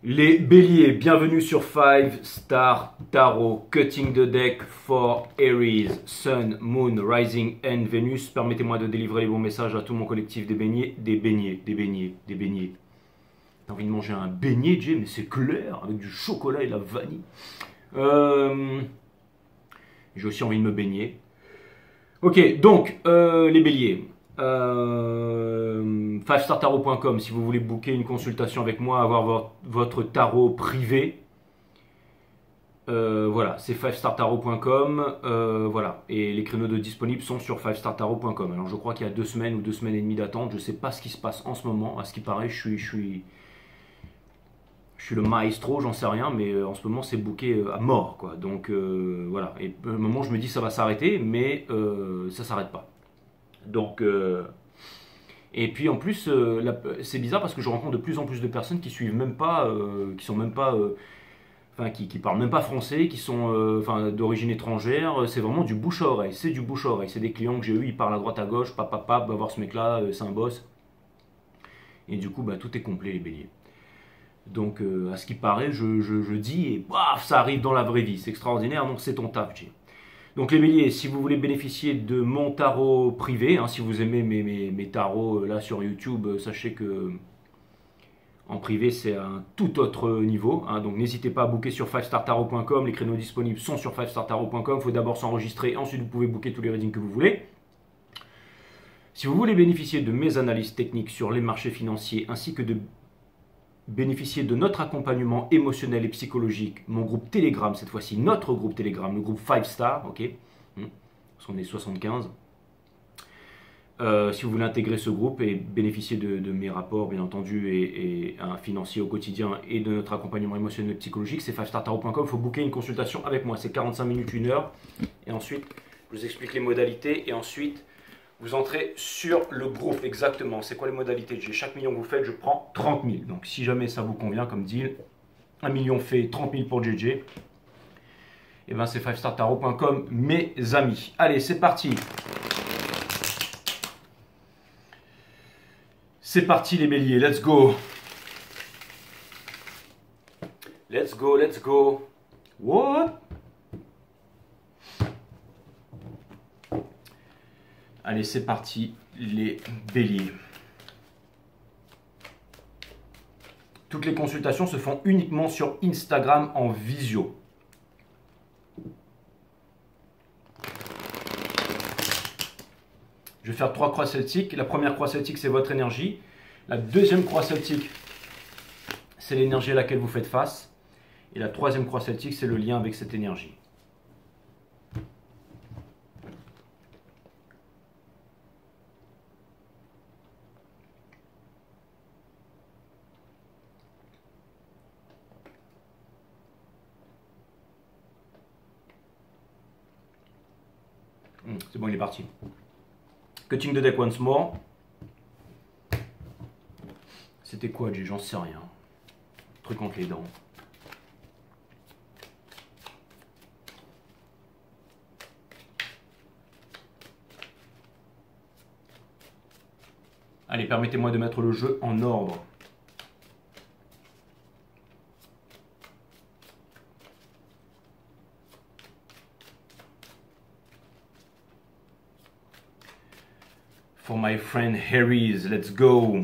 Les béliers, bienvenue sur 5 Star Tarot, Cutting the Deck for Aries, Sun, Moon, Rising and Venus. Permettez-moi de délivrer les bons messages à tout mon collectif des beignets, des beignets. T'as envie de manger un beignet, Jay, mais c'est clair, avec du chocolat et la vanille. J'ai aussi envie de me baigner. Ok, donc, les béliers. 5startarot.com si vous voulez booker une consultation avec moi, avoir votre tarot privé. Voilà, c'est 5startarot.com. Voilà, et les créneaux de disponibles sont sur 5startarot.com. Alors je crois qu'il y a 2 semaines ou 2 semaines et demie d'attente. Je ne sais pas ce qui se passe en ce moment. À ce qui paraît, je suis le maestro, j'en sais rien, mais en ce moment c'est booké à mort, quoi. Donc voilà, et à un moment je me dis ça va s'arrêter, mais ça s'arrête pas. Donc, et puis en plus, c'est bizarre parce que je rencontre de plus en plus de personnes qui suivent même pas, qui sont même pas, enfin qui parlent même pas français, qui sont enfin d'origine étrangère. C'est vraiment du bouche à oreille. C'est du bouche à oreille. C'est des clients que j'ai eu, ils parlent à droite à gauche, va voir ce mec-là, c'est un boss. Et du coup, bah, tout est complet les béliers. Donc, à ce qui paraît, je dis et paf, ça arrive dans la vraie vie. C'est extraordinaire. Donc c'est ton taf, Jay. Donc les béliers, si vous voulez bénéficier de mon tarot privé, si vous aimez mes tarots là sur YouTube, sachez que en privé c'est un tout autre niveau. Donc n'hésitez pas à booker sur 5startarot.com, les créneaux disponibles sont sur 5startarot.com, il faut d'abord s'enregistrer, ensuite vous pouvez booker tous les readings que vous voulez. Si vous voulez bénéficier de mes analyses techniques sur les marchés financiers ainsi que de bénéficier de notre accompagnement émotionnel et psychologique, mon groupe Telegram, cette fois-ci notre groupe Telegram, le groupe 5 Star, ok, parce qu'on est 75. Si vous voulez intégrer ce groupe et bénéficier de mes rapports, bien entendu, et financiers au quotidien, et de notre accompagnement émotionnel et psychologique, c'est 5startarot.com. Il faut booker une consultation avec moi, c'est 45 minutes, 1 heure, et ensuite, je vous explique les modalités, et ensuite, vous entrez sur le groupe, exactement. C'est quoi les modalités? Chaque million que vous faites, je prends 30 000. Donc, si jamais ça vous convient comme deal, 1 million fait 30 000 pour JJ. Et bien, c'est 5startarot.com, mes amis. Allez, c'est parti. C'est parti, les béliers. Let's go. Let's go, let's go. What? Allez, c'est parti, les béliers. Toutes les consultations se font uniquement sur Instagram en visio. Je vais faire 3 croix celtiques. La première croix celtique, c'est votre énergie. La deuxième croix celtique, c'est l'énergie à laquelle vous faites face. Et la troisième croix celtique, c'est le lien avec cette énergie. C'est bon, il est parti. Cutting the deck once more. C'était quoi, Jay? J'en sais rien. Truc entre les dents. Allez, permettez-moi de mettre le jeu en ordre. For my friend Harry's, let's go.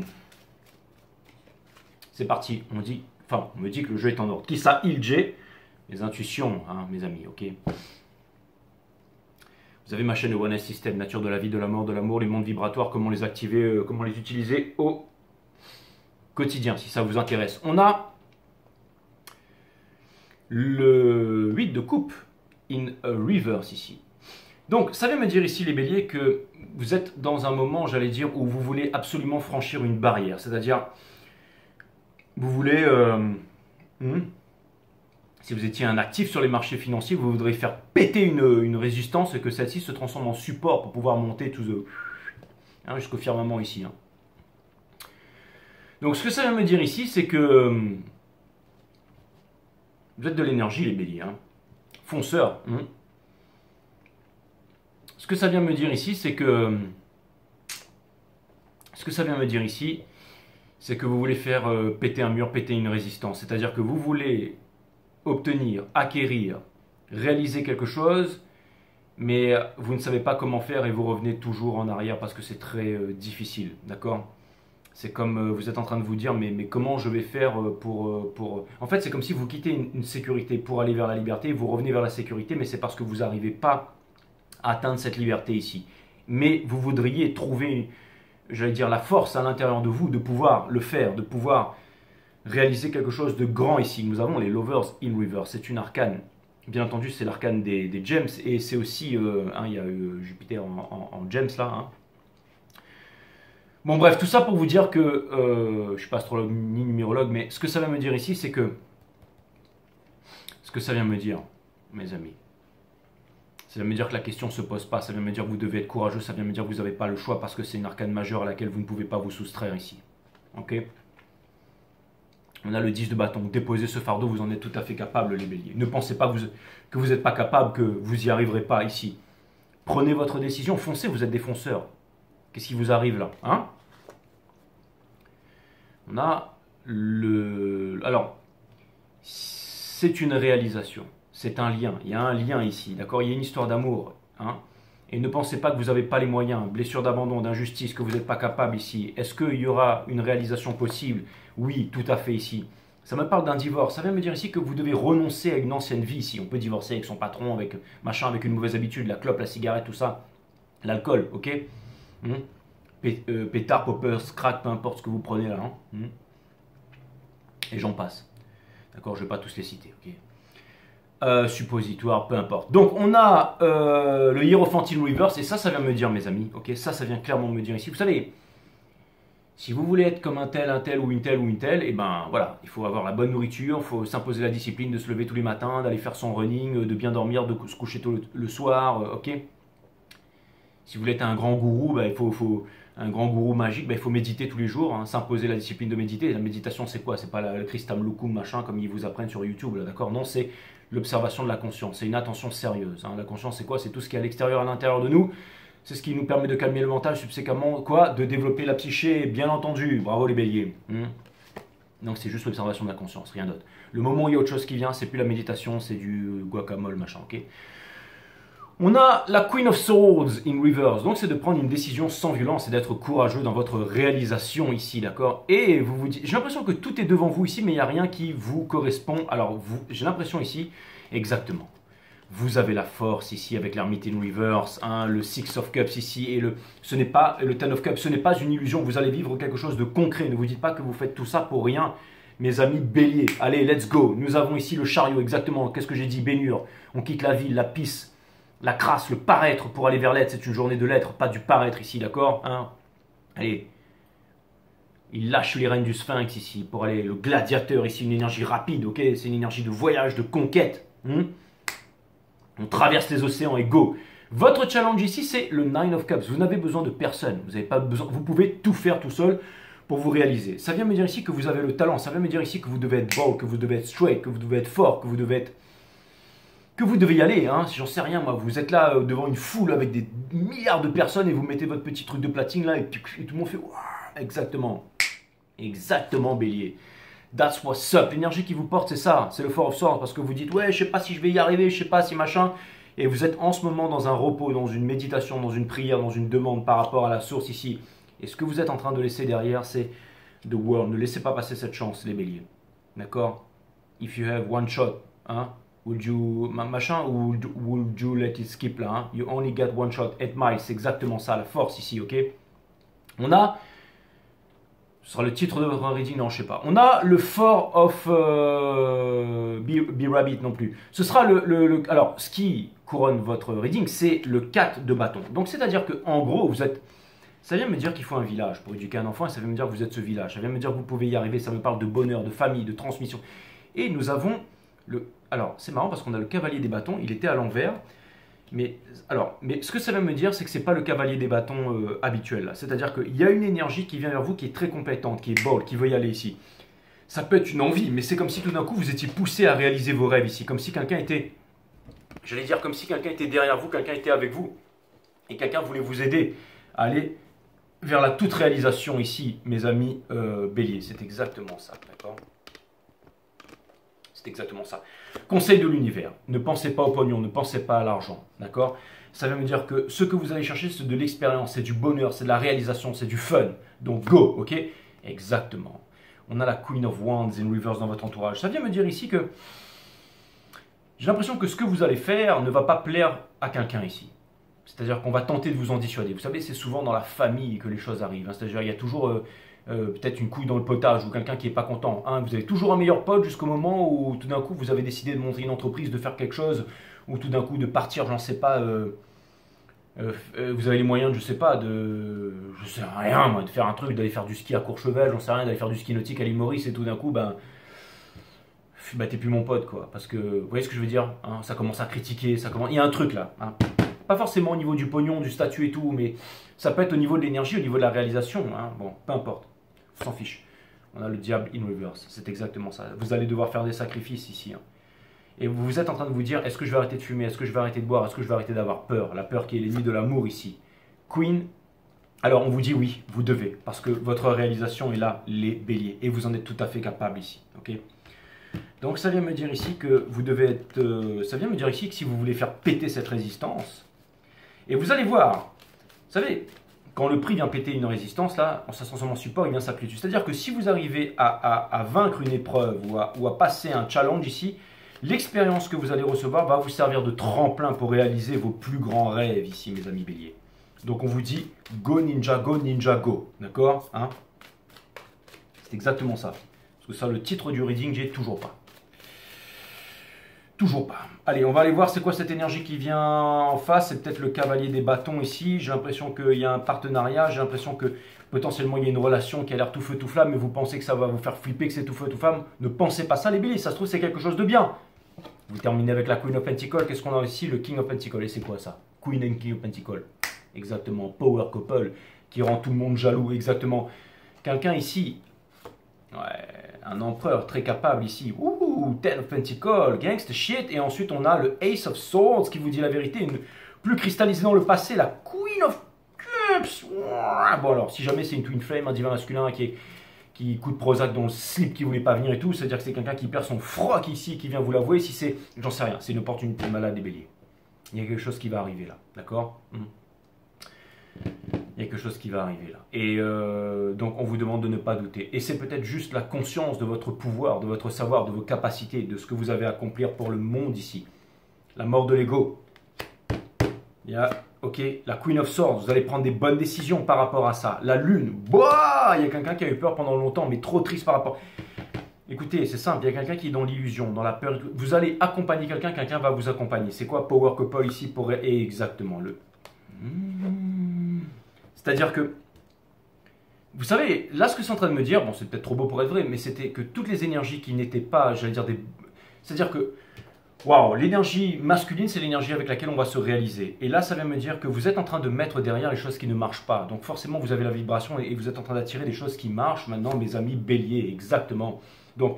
C'est parti. On me dit que le jeu est en ordre. Qui ça? Il, Jay. Les intuitions, mes amis, ok. Vous avez ma chaîne One System, nature de la vie, de la mort, de l'amour, les mondes vibratoires, comment les activer, comment les utiliser au quotidien, si ça vous intéresse. On a le 8 de coupe in a reverse ici. Donc, ça veut me dire ici, les béliers, que vous êtes dans un moment, j'allais dire, où vous voulez absolument franchir une barrière. C'est-à-dire, vous voulez, si vous étiez un actif sur les marchés financiers, vous voudrez faire péter une résistance et que celle-ci se transforme en support pour pouvoir monter jusqu'au firmament ici. Donc, ce que ça veut me dire ici, c'est que vous êtes de l'énergie, les béliers. Fonceurs. Ce que ça vient me dire ici, c'est que c'est que vous voulez faire péter un mur, péter une résistance. C'est-à-dire que vous voulez obtenir, acquérir, réaliser quelque chose, mais vous ne savez pas comment faire et vous revenez toujours en arrière parce que c'est très difficile, d'accord? C'est comme vous êtes en train de vous dire, mais comment je vais faire pour... En fait, c'est comme si vous quittez une sécurité pour aller vers la liberté, vous revenez vers la sécurité, mais c'est parce que vous n'arrivez pas à atteindre cette liberté ici. Mais vous voudriez trouver, j'allais dire, la force à l'intérieur de vous de pouvoir le faire, de pouvoir réaliser quelque chose de grand ici. Nous avons les Lovers in Reverse, c'est une arcane. Bien entendu, c'est l'arcane des gems, et c'est aussi, il y a Jupiter en gems là, hein. Bon bref, tout ça pour vous dire que, je ne suis pas astrologue ni numérologue, mais ce que ça va me dire ici, c'est que, ce que ça vient me dire, mes amis, ça vient me dire que la question ne se pose pas, ça vient me dire que vous devez être courageux, ça vient me dire que vous n'avez pas le choix parce que c'est une arcane majeure à laquelle vous ne pouvez pas vous soustraire ici. Ok? On a le 10 de bâton, déposez ce fardeau, vous en êtes tout à fait capable les béliers. Ne pensez pas que vous n'êtes pas capable, que vous n'y arriverez pas ici. Prenez votre décision, foncez, vous êtes des fonceurs. Qu'est-ce qui vous arrive là, hein? On a le... Alors, c'est une réalisation, c'est un lien, il y a un lien ici, d'accord? Il y a une histoire d'amour, hein? Et ne pensez pas que vous n'avez pas les moyens, blessure d'abandon, d'injustice, que vous n'êtes pas capable ici. Est-ce qu'il y aura une réalisation possible? Oui, tout à fait ici. Ça me parle d'un divorce, ça vient me dire ici que vous devez renoncer à une ancienne vie ici. On peut divorcer avec son patron, avec machin, avec une mauvaise habitude, la clope, la cigarette, tout ça. L'alcool, ok? Pétard, poppers, crack, peu importe ce que vous prenez là. Hein. Et j'en passe. D'accord, je ne vais pas tous les citer, ok? Suppositoire, peu importe. Donc on a le Hierophant in Reverse, et ça vient me dire, mes amis, ok? Ça vient clairement me dire ici. Vous savez, si vous voulez être comme un tel ou une telle, et ben voilà, il faut avoir la bonne nourriture, il faut s'imposer la discipline de se lever tous les matins, d'aller faire son running, de bien dormir, de se coucher tôt le soir, ok? Si vous voulez être un grand gourou, bah, il faut un grand gourou magique, bah, il faut méditer tous les jours, hein, s'imposer la discipline de méditer. La méditation, c'est quoi? C'est pas le Kristam Lukum machin comme ils vous apprennent sur YouTube, d'accord? Non, c'est l'observation de la conscience. C'est une attention sérieuse. Hein. La conscience, c'est quoi? C'est tout ce qui est à l'extérieur, à l'intérieur de nous. C'est ce qui nous permet de calmer le mental, subséquemment, quoi? De développer la psyché, bien entendu. Bravo les béliers. Donc c'est juste l'observation de la conscience, rien d'autre. Le moment où il y a autre chose qui vient, c'est plus la méditation, c'est du guacamole, machin, ok? On a la Queen of Swords in Reverse, donc c'est de prendre une décision sans violence et d'être courageux dans votre réalisation ici, d'accord? Et vous vous dites, j'ai l'impression que tout est devant vous ici, mais il n'y a rien qui vous correspond. Alors, j'ai l'impression ici, exactement, vous avez la force ici avec l'Hermite in Reverse, hein, le Six of Cups ici, et le Ten of Cups, ce n'est pas une illusion, vous allez vivre quelque chose de concret. Ne vous dites pas que vous faites tout ça pour rien, mes amis béliers. Allez, let's go. Nous avons ici le chariot, exactement, qu'est-ce que j'ai dit? Bénure, on quitte la ville, la pisse, la crasse, le paraître pour aller vers l'être. C'est une journée de l'être, pas du paraître ici, d'accord, hein? Allez, il lâche les rênes du sphinx ici pour aller, le gladiateur ici, une énergie rapide, ok? C'est une énergie de voyage, de conquête. On traverse les océans et go. Votre challenge ici, c'est le Nine of Cups. Vous n'avez besoin de personne. Vous n'avez pas besoin. Vous pouvez tout faire tout seul pour vous réaliser. Ça vient me dire ici que vous avez le talent. Ça vient me dire ici que vous devez être bold, que vous devez être straight, que vous devez être fort, que vous devez y aller, hein, si j'en sais rien, moi. Vous êtes là devant une foule avec des milliards de personnes et vous mettez votre petit truc de platine là et tout le monde fait wow, exactement. Exactement, bélier. That's what's up. L'énergie qui vous porte, c'est ça. C'est le Four of Swords parce que vous dites, ouais, je sais pas si je vais y arriver, je sais pas si machin. Et vous êtes en ce moment dans un repos, dans une méditation, dans une prière, dans une demande par rapport à la source ici. Et ce que vous êtes en train de laisser derrière, c'est the world. Ne laissez pas passer cette chance, les béliers. D'accord? If you have one shot, hein? Would you, machin, ou would you let it skip là, hein? You only get one shot, 8 miles, c'est exactement ça, la force ici, ok? On a, ce sera le titre de votre reading, non, je sais pas. On a le Four of Be Rabbit non plus. Ce sera alors, ce qui couronne votre reading, c'est le 4 de bâton. Donc, c'est-à-dire que en gros, vous êtes, ça vient me dire qu'il faut un village pour éduquer un enfant, et ça vient me dire que vous êtes ce village. Ça vient me dire que vous pouvez y arriver, ça me parle de bonheur, de famille, de transmission. Et nous avons alors, c'est marrant parce qu'on a le cavalier des bâtons, il était à l'envers. Mais ce que ça veut me dire, c'est que ce n'est pas le cavalier des bâtons habituel. C'est-à-dire qu'il y a une énergie qui vient vers vous qui est très compétente, qui est bold, qui veut y aller ici. Ça peut être une envie, mais c'est comme si tout d'un coup vous étiez poussé à réaliser vos rêves ici. Comme si quelqu'un était, j'allais dire, comme si quelqu'un était derrière vous, quelqu'un était avec vous. Et quelqu'un voulait vous aider à aller vers la toute réalisation ici, mes amis béliers. C'est exactement ça, d'accord? C'est exactement ça. Conseil de l'univers, ne pensez pas au pognon, ne pensez pas à l'argent, d'accord? Ça veut me dire que ce que vous allez chercher, c'est de l'expérience, c'est du bonheur, c'est de la réalisation, c'est du fun. Donc go, ok? Exactement. On a la Queen of Wands in reverse dans votre entourage. Ça vient me dire ici que j'ai l'impression que ce que vous allez faire ne va pas plaire à quelqu'un ici. C'est-à-dire qu'on va tenter de vous en dissuader. Vous savez, c'est souvent dans la famille que les choses arrivent, hein. C'est-à-dire il y a toujours peut-être une couille dans le potage ou quelqu'un qui n'est pas content, hein. Vous avez toujours un meilleur pote jusqu'au moment où tout d'un coup vous avez décidé de monter une entreprise, de faire quelque chose, ou tout d'un coup de partir, j'en sais pas, vous avez les moyens, je sais pas, je sais rien, moi, de faire un truc, d'aller faire du ski à Courchevel, j'en sais rien, d'aller faire du ski nautique à l'île Maurice et tout d'un coup, t'es plus mon pote, quoi. Parce que, vous voyez ce que je veux dire, hein, ça commence à critiquer, il y a un truc là, hein. Pas forcément au niveau du pognon, du statut et tout, mais ça peut être au niveau de l'énergie, au niveau de la réalisation, hein. Bon, peu importe, on s'en fiche. On a le diable in reverse, c'est exactement ça. Vous allez devoir faire des sacrifices ici, hein. Et vous êtes en train de vous dire, est-ce que je vais arrêter de fumer, est-ce que je vais arrêter de boire, est-ce que je vais arrêter d'avoir peur, la peur qui est l'ennemi de l'amour ici. Queen, alors on vous dit oui, vous devez, parce que votre réalisation est là, les béliers, et vous en êtes tout à fait capable ici, ok? Donc ça vient me dire ici que vous devez être, ça vient me dire ici que si vous voulez faire péter cette résistance, et vous allez voir, vous savez, quand le prix vient péter une résistance, là, ça se transforme en support, il vient s'appuyer dessus. C'est-à-dire que si vous arrivez à vaincre une épreuve ou à passer un challenge ici, l'expérience que vous allez recevoir va vous servir de tremplin pour réaliser vos plus grands rêves ici, mes amis béliers. Donc on vous dit go ninja, go ninja, go. D'accord, hein? C'est exactement ça. Parce que ça, le titre du reading, j'ai toujours pas. Toujours pas. Allez, on va aller voir c'est quoi cette énergie qui vient en face. C'est peut-être le cavalier des bâtons ici. J'ai l'impression qu'il y a un partenariat. J'ai l'impression que potentiellement il y a une relation qui a l'air tout feu tout flamme, mais vous pensez que ça va vous faire flipper, que c'est tout feu tout flamme. Ne pensez pas ça, les béliers. Ça se trouve, c'est quelque chose de bien. Vous terminez avec la Queen of Pentacles. Qu'est-ce qu'on a ici? Le King of Pentacles. Et c'est quoi ça? Queen and King of Pentacles. Exactement. Power couple qui rend tout le monde jaloux. Exactement. Quelqu'un ici. Ouais, un empereur très capable ici. Ouh, Ten of Pentacles, gangsta shit. Et ensuite, on a le Ace of Swords qui vous dit la vérité. Plus cristallisé dans le passé, la Queen of Cups. Bon, alors, si jamais c'est une Twin Flame, un divin masculin qui coûte Prozac dans le slip qui voulait pas venir et tout, c'est-à-dire que c'est quelqu'un qui perd son froc ici, qui vient vous l'avouer. Si c'est, j'en sais rien, c'est une opportunité malade des béliers. Il y a quelque chose qui va arriver là, d'accord? Il y a quelque chose qui va arriver là. Et donc on vous demande de ne pas douter. Et c'est peut-être juste la conscience de votre pouvoir, de votre savoir, de vos capacités, de ce que vous avez à accomplir pour le monde ici. La mort de l'ego. Il y a, ok, la Queen of Swords, vous allez prendre des bonnes décisions par rapport à ça. La lune, bah, il y a quelqu'un qui a eu peur pendant longtemps, mais trop triste par rapport... Écoutez, c'est simple, il y a quelqu'un qui est dans l'illusion, dans la peur. Vous allez accompagner quelqu'un, quelqu'un va vous accompagner. C'est quoi Power Couple ici pour... Exactement, le... C'est-à-dire que, vous savez, là ce que c'est en train de me dire, bon c'est peut-être trop beau pour être vrai, mais c'était que toutes les énergies qui n'étaient pas, j'allais dire des... C'est-à-dire que, waouh, l'énergie masculine c'est l'énergie avec laquelle on va se réaliser. Et là ça vient me dire que vous êtes en train de mettre derrière les choses qui ne marchent pas. Donc forcément vous avez la vibration et vous êtes en train d'attirer des choses qui marchent maintenant, mes amis béliers, exactement. Donc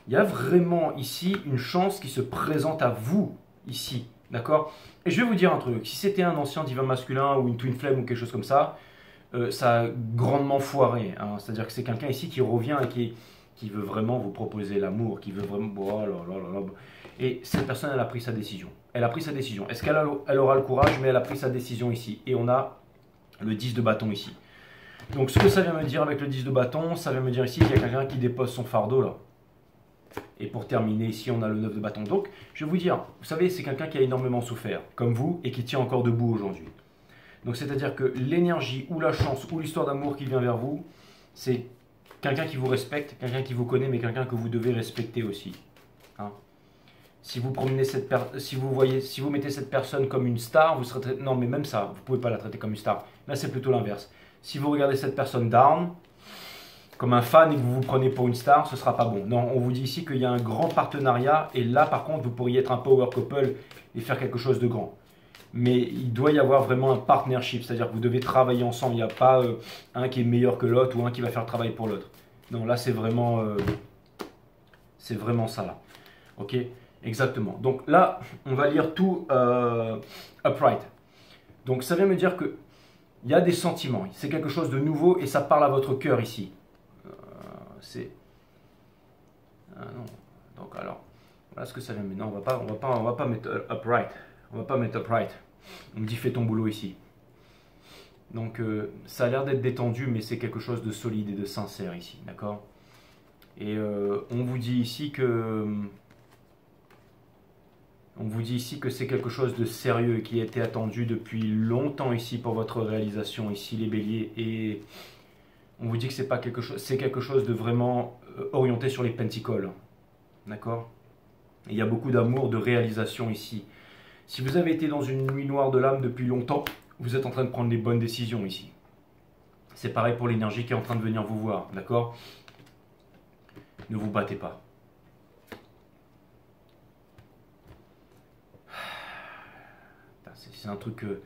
il y a vraiment ici une chance qui se présente à vous, ici, d'accord? Et je vais vous dire un truc, si c'était un ancien divin masculin ou une twin flame ou quelque chose comme ça a grandement foiré, hein. C'est-à-dire que c'est quelqu'un ici qui revient et qui veut vraiment vous proposer l'amour, qui veut vraiment... Oh là là là là. Et cette personne, elle a pris sa décision. Elle a pris sa décision. Est-ce qu'elle aura le courage? Mais elle a pris sa décision ici. Et on a le 10 de bâton ici. Donc ce que ça vient me dire avec le 10 de bâton, ça vient me dire ici qu'il y a quelqu'un qui dépose son fardeau là. Et pour terminer, ici, on a le 9 de bâton. Donc, je vais vous dire, vous savez, c'est quelqu'un qui a énormément souffert, comme vous, et qui tient encore debout aujourd'hui. Donc, c'est-à-dire que l'énergie, ou la chance, ou l'histoire d'amour qui vient vers vous, c'est quelqu'un qui vous respecte, quelqu'un qui vous connaît, mais quelqu'un que vous devez respecter aussi. Hein? Si vous promenez si vous mettez cette personne comme une star, vous serez non, mais même ça, vous ne pouvez pas la traiter comme une star. Là, c'est plutôt l'inverse. Si vous regardez cette personne down, comme un fan et que vous vous prenez pour une star, ce ne sera pas bon. Non, on vous dit ici qu'il y a un grand partenariat et là, par contre, vous pourriez être un power couple et faire quelque chose de grand. Mais il doit y avoir vraiment un partnership, c'est-à-dire que vous devez travailler ensemble. Il n'y a pas un qui est meilleur que l'autre ou un qui va faire le travail pour l'autre. Non, là, c'est vraiment ça, là. Ok, exactement. Donc là, on va lire tout upright. Donc ça vient me dire que Il y a des sentiments, c'est quelque chose de nouveau et ça parle à votre cœur ici. C'est... Ah non, donc alors, voilà ce que ça vient. Mais non, on va pas mettre upright. On va pas mettre upright. On me dit fais ton boulot ici. Donc ça a l'air d'être détendu, mais c'est quelque chose de solide et de sincère ici, d'accord? Et on vous dit ici que... On vous dit ici que c'est quelque chose de sérieux qui a été attendu depuis longtemps ici pour votre réalisation ici les béliers, et on vous dit que c'est pas quelque chose, c'est quelque chose de vraiment orienté sur les pentacoles, d'accord? Il y a beaucoup d'amour, de réalisation ici. Si vous avez été dans une nuit noire de l'âme depuis longtemps, vous êtes en train de prendre les bonnes décisions ici. C'est pareil pour l'énergie qui est en train de venir vous voir, d'accord? Ne vous battez pas. C'est un truc que...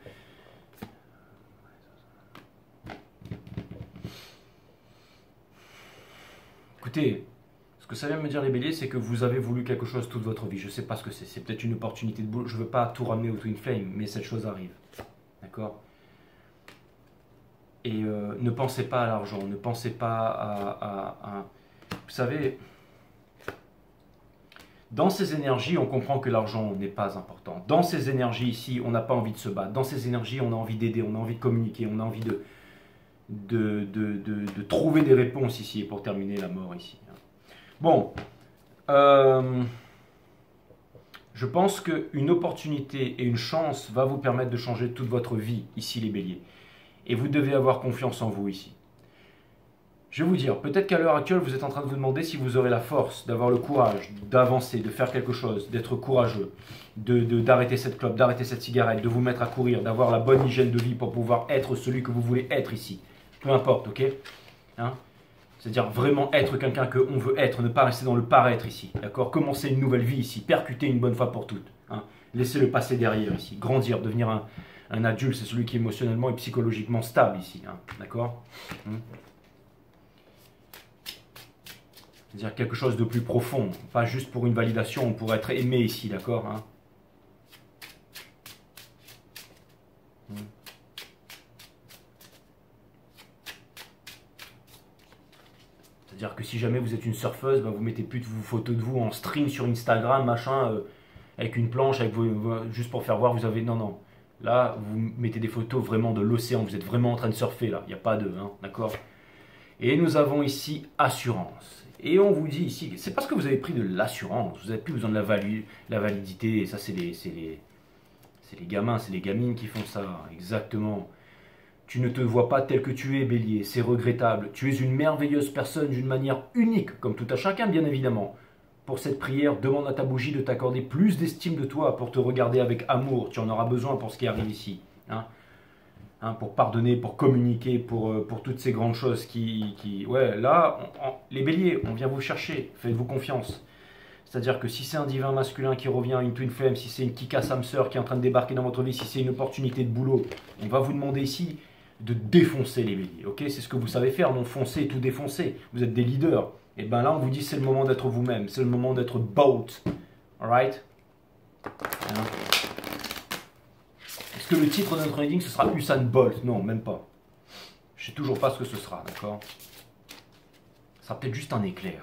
Écoutez, ce que ça vient me dire les béliers, c'est que vous avez voulu quelque chose toute votre vie. Je ne sais pas ce que c'est. C'est peut-être une opportunité de boulot. Je ne veux pas tout ramener au Twin Flame, mais cette chose arrive. D'accord? Et ne pensez pas à l'argent. Ne pensez pas à... Vous savez... Dans ces énergies, on comprend que l'argent n'est pas important. Dans ces énergies ici, on n'a pas envie de se battre. Dans ces énergies, on a envie d'aider, on a envie de communiquer, on a envie de trouver des réponses ici. Et pour terminer, la mort ici. Bon, je pense qu'une opportunité et une chance va vous permettre de changer toute votre vie ici, les béliers. Et vous devez avoir confiance en vous ici. Je vais vous dire, peut-être qu'à l'heure actuelle, vous êtes en train de vous demander si vous aurez la force, d'avoir le courage, d'avancer, de faire quelque chose, d'être courageux, d'arrêter cette clope, d'arrêter cette cigarette, de vous mettre à courir, d'avoir la bonne hygiène de vie pour pouvoir être celui que vous voulez être ici. Peu importe, ok, hein? C'est-à-dire vraiment être quelqu'un qu'on veut être, ne pas rester dans le paraître ici, d'accord? Commencer une nouvelle vie ici, percuter une bonne fois pour toutes, hein? Laisser le passé derrière ici, grandir, devenir un adulte, c'est celui qui est émotionnellement et psychologiquement stable ici, hein? D'accord? C'est-à-dire quelque chose de plus profond, pas juste pour une validation, pour être aimé ici, d'accord, hein? C'est-à-dire que si jamais vous êtes une surfeuse, ben vous mettez plus de photos de vous en stream sur Instagram, machin, avec une planche, avec juste pour faire voir, vous avez... Non, non. Là, vous mettez des photos vraiment de l'océan, vous êtes vraiment en train de surfer, là. Il n'y a pas de... Hein, d'accord? Et nous avons ici assurance. Et on vous dit ici, c'est parce que vous avez pris de l'assurance, vous n'avez plus besoin de la validité, et ça c'est les gamins, c'est les gamines qui font ça, exactement. Tu ne te vois pas tel que tu es, bélier, c'est regrettable. Tu es une merveilleuse personne d'une manière unique, comme tout à chacun bien évidemment. Pour cette prière, demande à ta bougie de t'accorder plus d'estime de toi pour te regarder avec amour, tu en auras besoin pour ce qui arrive ici. Hein? Pour pardonner, pour communiquer, pour toutes ces grandes choses ouais, là, les béliers, on vient vous chercher, faites-vous confiance. C'est-à-dire que si c'est un divin masculin qui revient à une twin flame, si c'est une Kika Samseur qui est en train de débarquer dans votre vie, si c'est une opportunité de boulot, on va vous demander ici de défoncer les béliers, ok? C'est ce que vous savez faire, non foncer, tout défoncer. Vous êtes des leaders. Et bien là, on vous dit c'est le moment d'être vous-même, c'est le moment d'être bold, alright? Est-ce que le titre de notre reading, ce sera Usain Bolt? Non, même pas. Je sais toujours pas ce que ce sera, d'accord? Ça sera peut-être juste un éclair.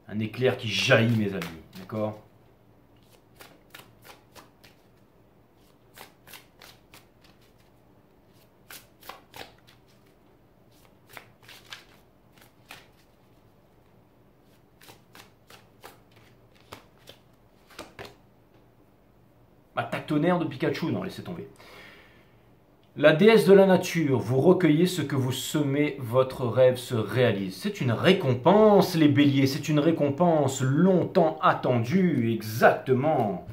Un éclair qui jaillit, mes amis, d'accord? Attaque tonnerre de Pikachu, non, laissez tomber. La déesse de la nature, vous recueillez ce que vous semez, votre rêve se réalise. C'est une récompense, les béliers, c'est une récompense longtemps attendue, exactement.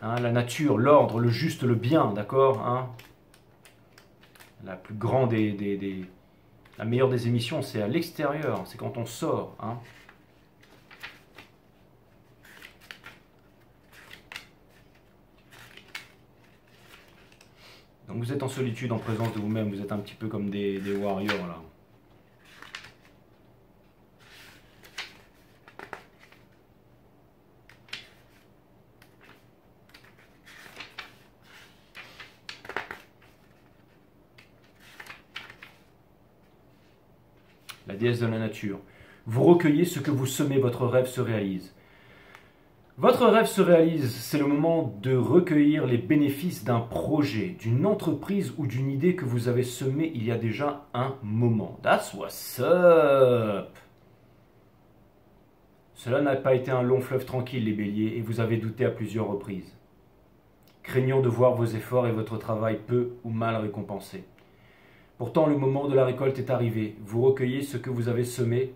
Hein, la nature, l'ordre, le juste, le bien, d'accord, hein? La plus grande la meilleure des émissions, c'est à l'extérieur, c'est quand on sort, hein? Donc vous êtes en solitude, en présence de vous-même, vous êtes un petit peu comme des warriors là. la déesse de la nature. Vous recueillez ce que vous semez, votre rêve se réalise. Votre rêve se réalise, c'est le moment de recueillir les bénéfices d'un projet, d'une entreprise ou d'une idée que vous avez semée il y a déjà un moment. That's what's up! Cela n'a pas été un long fleuve tranquille, les béliers, et vous avez douté à plusieurs reprises, craignant de voir vos efforts et votre travail peu ou mal récompensés. Pourtant, le moment de la récolte est arrivé. Vous recueillez ce que vous avez semé.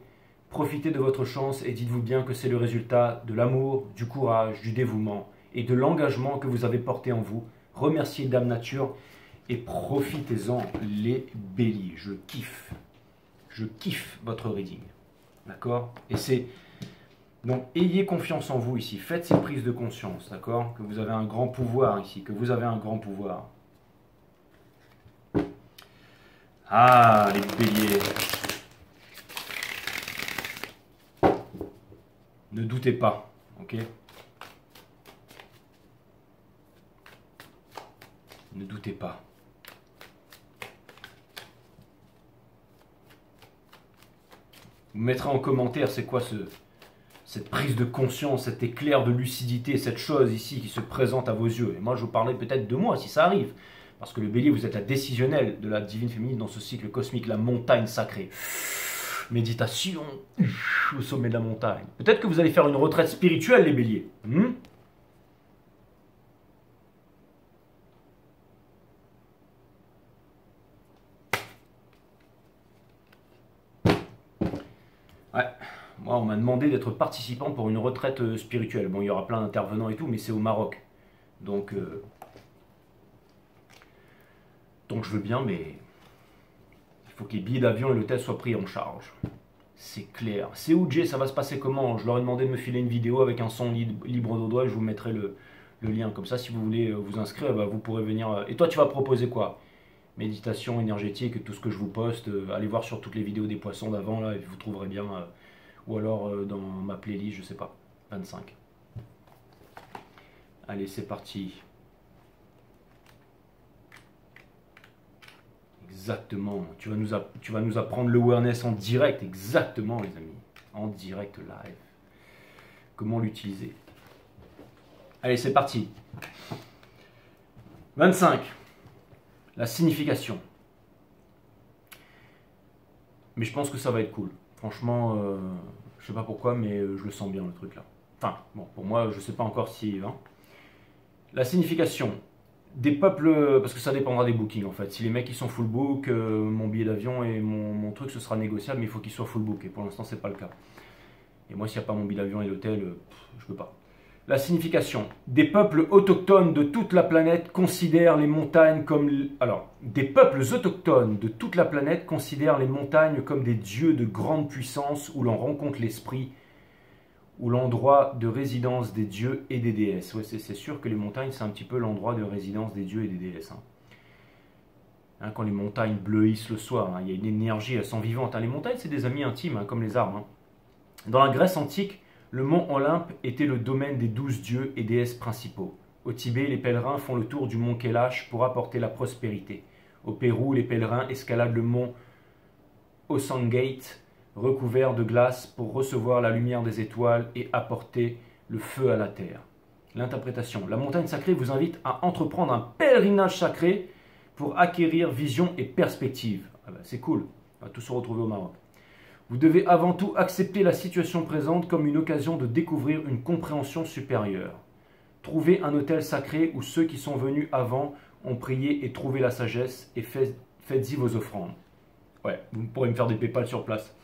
Profitez de votre chance et dites-vous bien que c'est le résultat de l'amour, du courage, du dévouement et de l'engagement que vous avez porté en vous. Remerciez Dame Nature et profitez-en, les béliers. Je kiffe votre reading. D'accord? Et c'est... Donc, ayez confiance en vous ici. Faites cette prise de conscience, d'accord? Que vous avez un grand pouvoir ici, que vous avez un grand pouvoir. Ah, les béliers. Ne doutez pas, ok? Ne doutez pas. Vous mettrez en commentaire c'est quoi cette prise de conscience, cet éclair de lucidité, cette chose ici qui se présente à vos yeux. Et moi je vous parlais peut-être de moi si ça arrive. Parce que le bélier, vous êtes la décisionnelle de la divine féminine dans ce cycle cosmique, la montagne sacrée. Méditation au sommet de la montagne. Peut-être que vous allez faire une retraite spirituelle, les béliers. Ouais, moi on m'a demandé d'être participant pour une retraite spirituelle. Bon, il y aura plein d'intervenants et tout, mais c'est au Maroc. Donc je veux bien, mais il faut que les billets d'avion et l'hôtel soient pris en charge. C'est clair. C'est où, Jay, ça va se passer comment? Je leur ai demandé de me filer une vidéo avec un son libre de doigt et je vous mettrai le lien. Comme ça, si vous voulez vous inscrire, bah, vous pourrez venir. Et toi, tu vas proposer quoi? Méditation énergétique, tout ce que je vous poste. Allez voir sur toutes les vidéos des poissons d'avant, là, et vous trouverez bien. Ou alors dans ma playlist, je sais pas. 25. Allez, c'est parti. Exactement. Tu vas nous apprendre l'awareness en direct. Exactement, les amis. En direct live. Comment l'utiliser. Allez, c'est parti. 25. La signification. Mais je pense que ça va être cool. Franchement, je sais pas pourquoi, mais je le sens bien, le truc là. Enfin, bon, pour moi, je sais pas encore si... Hein. La signification. Des peuples, parce que ça dépendra des bookings en fait. Si les mecs ils sont full book, mon billet d'avion et mon truc ce sera négociable, mais il faut qu'ils soient full book. Et pour l'instant, c'est pas le cas. Et moi, s'il n'y a pas mon billet d'avion et l'hôtel, je peux pas. La signification. Des peuples autochtones de toute la planète considèrent les montagnes comme... Alors, des peuples autochtones de toute la planète considèrent les montagnes comme des dieux de grande puissance où l'on rencontre l'esprit, ou l'endroit de résidence des dieux et des déesses. Ouais, c'est sûr que les montagnes, c'est un petit peu l'endroit de résidence des dieux et des déesses. Hein, quand les montagnes bleuissent le soir, il y a une énergie, elles sont vivantes. Les montagnes, c'est des amis intimes, comme les arbres. Dans la Grèce antique, le mont Olympe était le domaine des 12 dieux et déesses principaux. Au Tibet, les pèlerins font le tour du mont Kailash pour apporter la prospérité. Au Pérou, les pèlerins escaladent le mont Osangate, recouvert de glace pour recevoir la lumière des étoiles et apporter le feu à la terre. L'interprétation. La montagne sacrée vous invite à entreprendre un pèlerinage sacré pour acquérir vision et perspective. Ah ben, c'est cool, on va tous se retrouver au Maroc. Vous devez avant tout accepter la situation présente comme une occasion de découvrir une compréhension supérieure. Trouvez un autel sacré où ceux qui sont venus avant ont prié et trouvé la sagesse et faites-y vos offrandes. Ouais, vous pourrez me faire des PayPal sur place.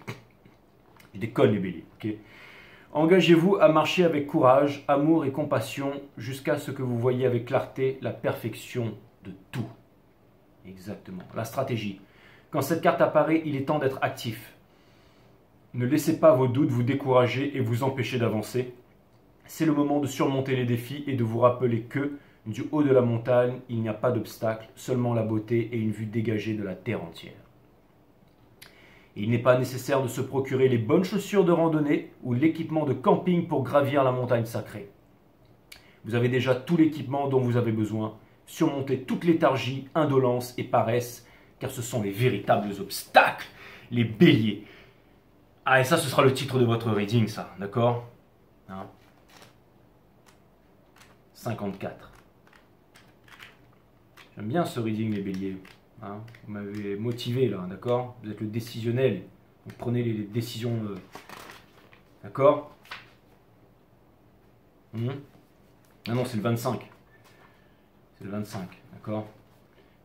Je déconne les béliers, ok? Engagez-vous à marcher avec courage, amour et compassion jusqu'à ce que vous voyez avec clarté la perfection de tout. Exactement. La stratégie. Quand cette carte apparaît, il est temps d'être actif. Ne laissez pas vos doutes vous décourager et vous empêcher d'avancer. C'est le moment de surmonter les défis et de vous rappeler que, du haut de la montagne, il n'y a pas d'obstacle, seulement la beauté et une vue dégagée de la terre entière. Il n'est pas nécessaire de se procurer les bonnes chaussures de randonnée ou l'équipement de camping pour gravir la montagne sacrée. Vous avez déjà tout l'équipement dont vous avez besoin. Surmontez toute léthargie, indolence et paresse, car ce sont les véritables obstacles, les béliers. Ah, et ça, ce sera le titre de votre reading, ça, d'accord, hein? 54. J'aime bien ce reading, les béliers. Hein, vous m'avez motivé, là, d'accord? Vous êtes le décisionnel. Vous prenez les décisions... d'accord? Ah non, c'est le 25. C'est le 25, d'accord?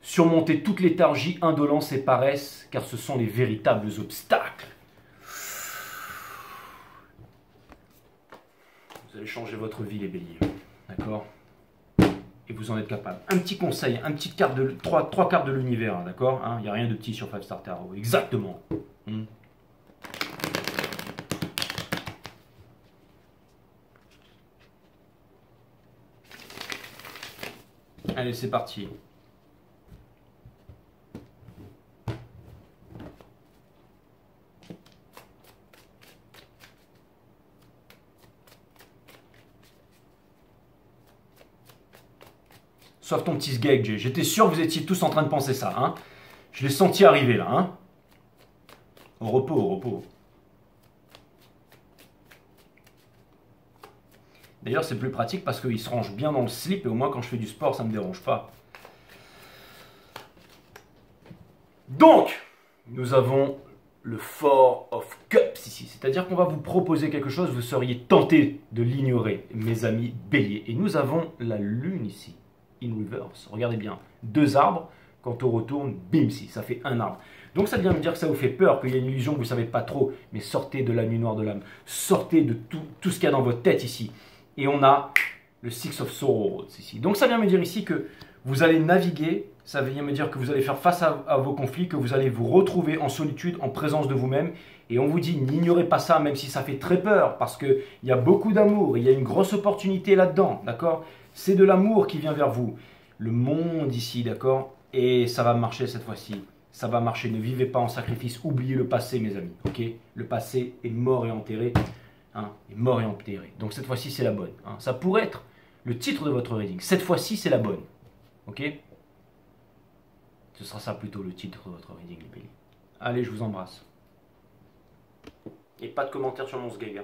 Surmonter toute léthargie, indolence et paresse, car ce sont les véritables obstacles. Vous allez changer votre vie, les béliers. D'accord? Et vous en êtes capable. Un petit conseil, un petit quart de, trois quarts de l'univers, hein, d'accord? Il n'y a rien de petit sur 5 Star Tarot. Exactement. Allez, c'est parti. Sauf ton petit sgeg, Jay. J'étais sûr que vous étiez tous en train de penser ça. Hein. Je l'ai senti arriver là. Hein. Au repos, au repos. D'ailleurs, c'est plus pratique parce qu'il se range bien dans le slip et au moins quand je fais du sport, ça ne me dérange pas. Donc, nous avons le Four of Cups ici. C'est-à-dire qu'on va vous proposer quelque chose, vous seriez tenté de l'ignorer, mes amis béliers. Et nous avons la lune ici. In reverse, regardez bien, 2 arbres, quand on retourne, bim, si, ça fait un arbre. Donc ça vient me dire que ça vous fait peur, qu'il y a une illusion que vous ne savez pas trop, mais sortez de la nuit noire de l'âme, sortez de tout ce qu'il y a dans votre tête ici. Et on a le Six of Swords ici. Donc ça vient me dire ici que vous allez naviguer, ça vient me dire que vous allez faire face à vos conflits, que vous allez vous retrouver en solitude, en présence de vous-même. Et on vous dit, n'ignorez pas ça, même si ça fait très peur, parce qu'il y a beaucoup d'amour, il y a une grosse opportunité là-dedans, d'accord? C'est de l'amour qui vient vers vous. Le monde ici, d'accord? Et ça va marcher cette fois-ci. Ça va marcher. Ne vivez pas en sacrifice. Oubliez le passé, mes amis. Ok? Le passé est mort et enterré. Hein? Est mort et enterré. Donc cette fois-ci, c'est la bonne. Hein? Ça pourrait être le titre de votre reading. Cette fois-ci, c'est la bonne. Ok? Ce sera ça plutôt le titre de votre reading, les béliers. Allez, je vous embrasse. Et pas de commentaires sur mon sgeg.